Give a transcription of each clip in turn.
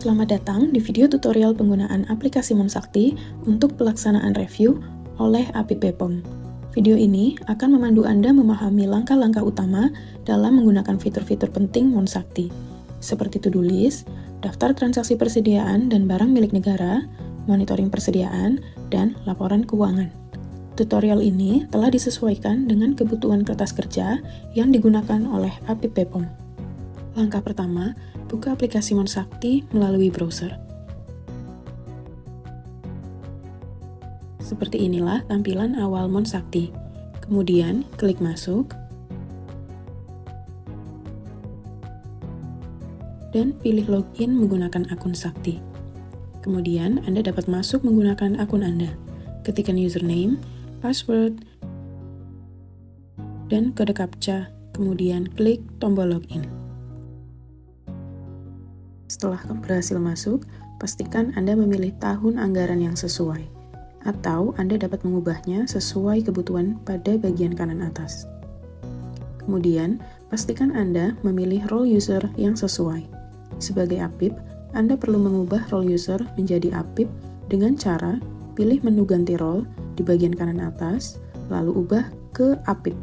Selamat datang di video tutorial penggunaan aplikasi Monsakti untuk pelaksanaan review oleh API BPOM. Video ini akan memandu Anda memahami langkah-langkah utama dalam menggunakan fitur-fitur penting Monsakti, seperti to-do list, daftar transaksi persediaan dan barang milik negara, monitoring persediaan, dan laporan keuangan. Tutorial ini telah disesuaikan dengan kebutuhan kertas kerja yang digunakan oleh API BPOM. Langkah pertama, buka aplikasi Monsakti melalui browser. Seperti inilah tampilan awal Monsakti. Kemudian, klik masuk, dan pilih login menggunakan akun Sakti. Kemudian, Anda dapat masuk menggunakan akun Anda. Ketikkan username, password, dan kode CAPTCHA, kemudian klik tombol login. Setelah berhasil masuk, pastikan Anda memilih tahun anggaran yang sesuai, atau Anda dapat mengubahnya sesuai kebutuhan pada bagian kanan atas. Kemudian, pastikan Anda memilih role user yang sesuai. Sebagai APIP, Anda perlu mengubah role user menjadi APIP dengan cara pilih menu ganti role di bagian kanan atas, lalu ubah ke APIP.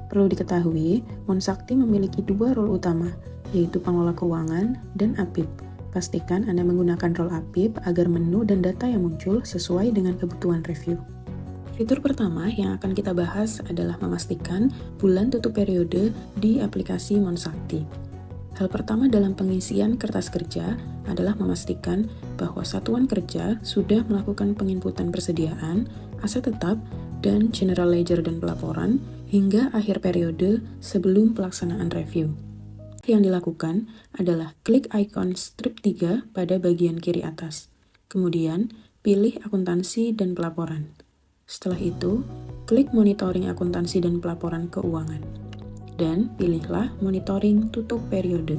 Perlu diketahui, Monsakti memiliki dua role utama, yaitu pengelola keuangan dan APIP. Pastikan Anda menggunakan role APIP agar menu dan data yang muncul sesuai dengan kebutuhan review. Fitur pertama yang akan kita bahas adalah memastikan bulan tutup periode di aplikasi Monsakti. Hal pertama dalam pengisian kertas kerja adalah memastikan bahwa satuan kerja sudah melakukan penginputan persediaan, aset tetap, dan general ledger dan pelaporan hingga akhir periode sebelum pelaksanaan review. Yang dilakukan adalah klik ikon strip 3 pada bagian kiri atas. Kemudian, pilih akuntansi dan pelaporan. Setelah itu, klik monitoring akuntansi dan pelaporan keuangan. Dan pilihlah monitoring tutup periode.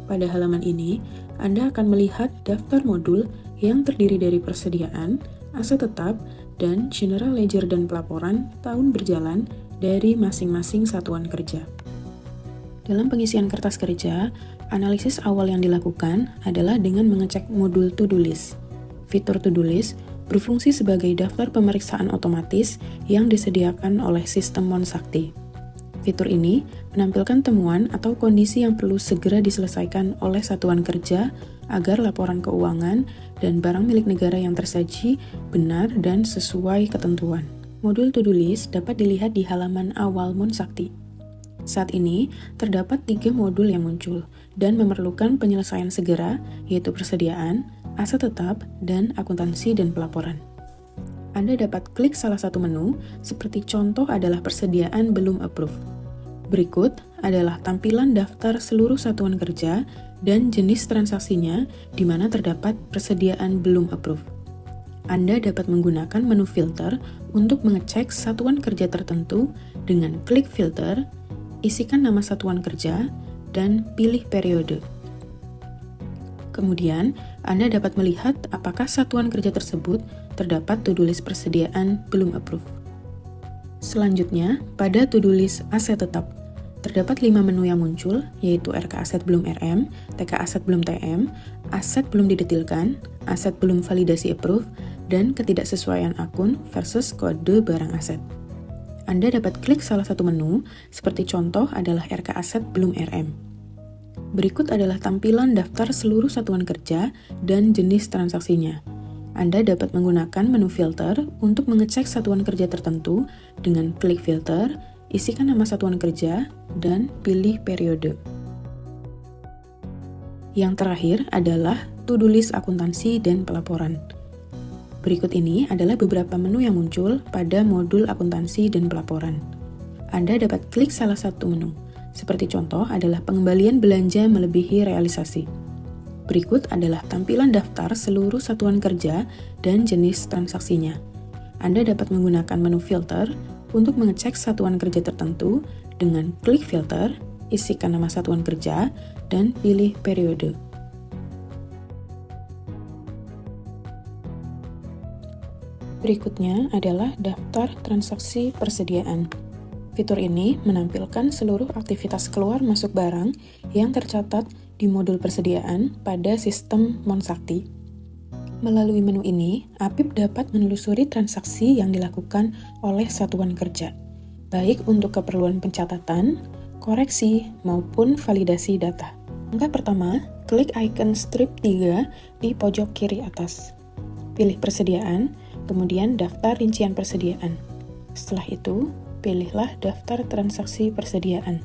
Pada halaman ini, Anda akan melihat daftar modul yang terdiri dari persediaan, aset tetap, dan general ledger dan pelaporan tahun berjalan dari masing-masing satuan kerja. Dalam pengisian kertas kerja, analisis awal yang dilakukan adalah dengan mengecek modul to-do list. Fitur to-do list berfungsi sebagai daftar pemeriksaan otomatis yang disediakan oleh sistem Monsakti. Fitur ini menampilkan temuan atau kondisi yang perlu segera diselesaikan oleh satuan kerja agar laporan keuangan dan barang milik negara yang tersaji benar dan sesuai ketentuan. Modul to-do list dapat dilihat di halaman awal Monsakti. Saat ini, terdapat 3 modul yang muncul dan memerlukan penyelesaian segera, yaitu persediaan, aset tetap, dan akuntansi dan pelaporan. Anda dapat klik salah satu menu, seperti contoh adalah persediaan belum approve. Berikut adalah tampilan daftar seluruh satuan kerja dan jenis transaksinya di mana terdapat persediaan belum approve. Anda dapat menggunakan menu filter untuk mengecek satuan kerja tertentu dengan klik filter, isikan nama satuan kerja, dan pilih periode. Kemudian, Anda dapat melihat apakah satuan kerja tersebut terdapat to-do list persediaan belum approve. Selanjutnya, pada to-do list aset tetap, terdapat 5 menu yang muncul, yaitu RK aset belum RM, TK aset belum TM, aset belum didetilkan, aset belum validasi approve, dan ketidaksesuaian akun versus kode barang aset. Anda dapat klik salah satu menu, seperti contoh adalah RK aset belum RM. Berikut adalah tampilan daftar seluruh satuan kerja dan jenis transaksinya. Anda dapat menggunakan menu filter untuk mengecek satuan kerja tertentu dengan klik filter, isikan nama satuan kerja, dan pilih periode. Yang terakhir adalah to-do list akuntansi dan pelaporan. Berikut ini adalah beberapa menu yang muncul pada modul akuntansi dan pelaporan. Anda dapat klik salah satu menu, seperti contoh adalah pengembalian belanja melebihi realisasi. Berikut adalah tampilan daftar seluruh satuan kerja dan jenis transaksinya. Anda dapat menggunakan menu filter untuk mengecek satuan kerja tertentu dengan klik filter, isikan nama satuan kerja, dan pilih periode. Berikutnya adalah daftar transaksi persediaan. Fitur ini menampilkan seluruh aktivitas keluar masuk barang yang tercatat di modul persediaan pada sistem Monsakti. Melalui menu ini, APIP dapat menelusuri transaksi yang dilakukan oleh satuan kerja, baik untuk keperluan pencatatan, koreksi, maupun validasi data. Langkah pertama, klik icon strip 3 di pojok kiri atas. Pilih persediaan, kemudian daftar rincian persediaan. Setelah itu, pilihlah daftar transaksi persediaan.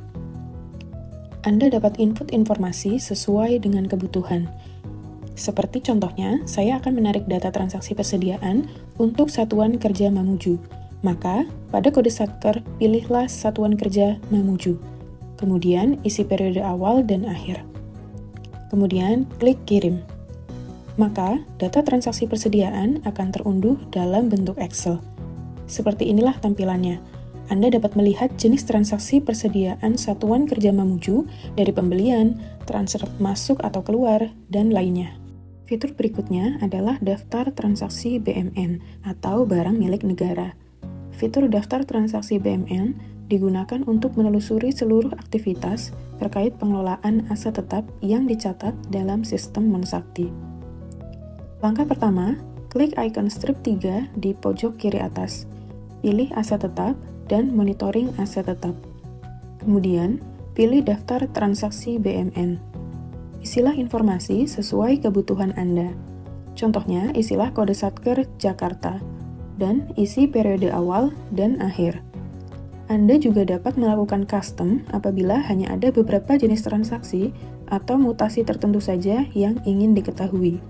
Anda dapat input informasi sesuai dengan kebutuhan. Seperti contohnya, saya akan menarik data transaksi persediaan untuk satuan kerja Mamuju. Maka, pada kode satker, pilihlah satuan kerja Mamuju. Kemudian, isi periode awal dan akhir. Kemudian, klik kirim. Maka, data transaksi persediaan akan terunduh dalam bentuk Excel. Seperti inilah tampilannya. Anda dapat melihat jenis transaksi persediaan satuan kerja Mamuju dari pembelian, transfer masuk atau keluar, dan lainnya. Fitur berikutnya adalah daftar transaksi BMN atau barang milik negara. Fitur daftar transaksi BMN digunakan untuk menelusuri seluruh aktivitas terkait pengelolaan aset tetap yang dicatat dalam sistem Monsakti. Langkah pertama, klik icon strip 3 di pojok kiri atas. Pilih aset tetap dan monitoring aset tetap. Kemudian, pilih daftar transaksi BMN. Isilah informasi sesuai kebutuhan Anda. Contohnya, isilah kode satker Jakarta, dan isi periode awal dan akhir. Anda juga dapat melakukan custom apabila hanya ada beberapa jenis transaksi atau mutasi tertentu saja yang ingin diketahui.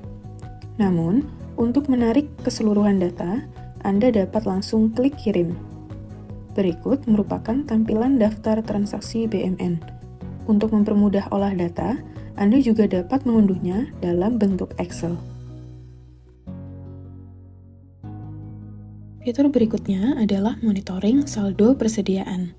Namun, untuk menarik keseluruhan data, Anda dapat langsung klik kirim. Berikut merupakan tampilan daftar transaksi BMN. Untuk mempermudah olah data, Anda juga dapat mengunduhnya dalam bentuk Excel. Fitur berikutnya adalah monitoring saldo persediaan.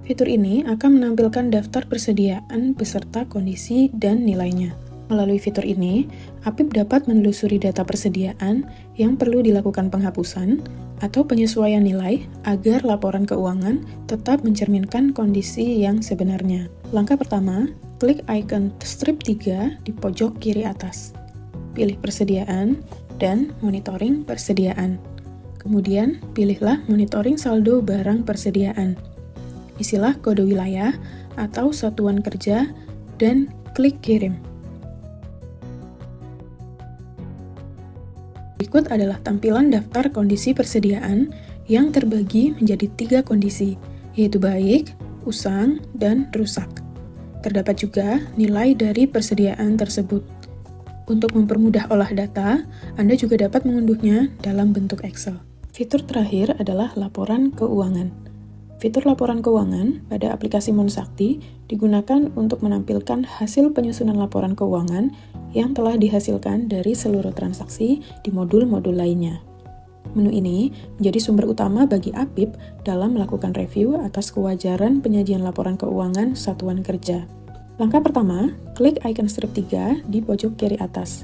Fitur ini akan menampilkan daftar persediaan beserta kondisi dan nilainya. Melalui fitur ini, APIP dapat menelusuri data persediaan yang perlu dilakukan penghapusan atau penyesuaian nilai agar laporan keuangan tetap mencerminkan kondisi yang sebenarnya. Langkah pertama, klik icon strip 3 di pojok kiri atas. Pilih persediaan dan monitoring persediaan. Kemudian, pilihlah monitoring saldo barang persediaan. Isilah kode wilayah atau satuan kerja dan klik kirim. Berikut adalah tampilan daftar kondisi persediaan yang terbagi menjadi 3 kondisi, yaitu baik, usang, dan rusak. Terdapat juga nilai dari persediaan tersebut. Untuk mempermudah olah data, Anda juga dapat mengunduhnya dalam bentuk Excel. Fitur terakhir adalah laporan keuangan. Fitur laporan keuangan pada aplikasi Monsakti digunakan untuk menampilkan hasil penyusunan laporan keuangan yang telah dihasilkan dari seluruh transaksi di modul-modul lainnya. Menu ini menjadi sumber utama bagi APIP dalam melakukan review atas kewajaran penyajian laporan keuangan satuan kerja. Langkah pertama, klik icon strip 3 di pojok kiri atas.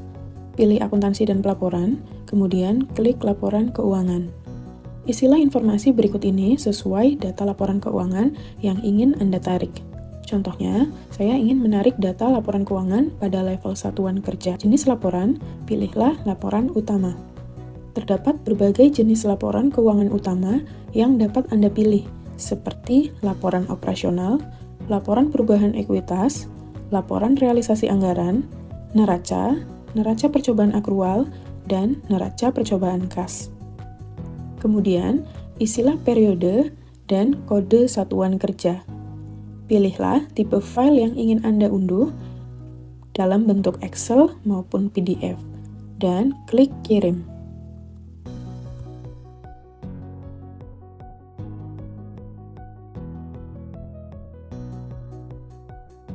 Pilih akuntansi dan pelaporan, kemudian klik laporan keuangan. Isilah informasi berikut ini sesuai data laporan keuangan yang ingin Anda tarik. Contohnya, saya ingin menarik data laporan keuangan pada level satuan kerja. Jenis laporan, pilihlah laporan utama. Terdapat berbagai jenis laporan keuangan utama yang dapat Anda pilih, seperti laporan operasional, laporan perubahan ekuitas, laporan realisasi anggaran, neraca, neraca percobaan akrual, dan neraca percobaan kas. Kemudian, isilah periode dan kode satuan kerja. Pilihlah tipe file yang ingin Anda unduh dalam bentuk Excel maupun PDF, dan klik kirim.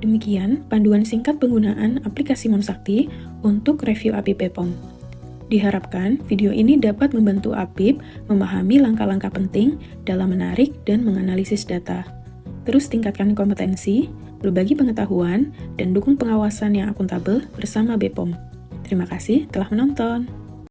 Demikian panduan singkat penggunaan aplikasi Monsakti untuk review APIP BPOM. Diharapkan video ini dapat membantu APIP memahami langkah-langkah penting dalam menarik dan menganalisis data. Terus tingkatkan kompetensi, berbagi pengetahuan, dan dukung pengawasan yang akuntabel bersama BPOM. Terima kasih telah menonton.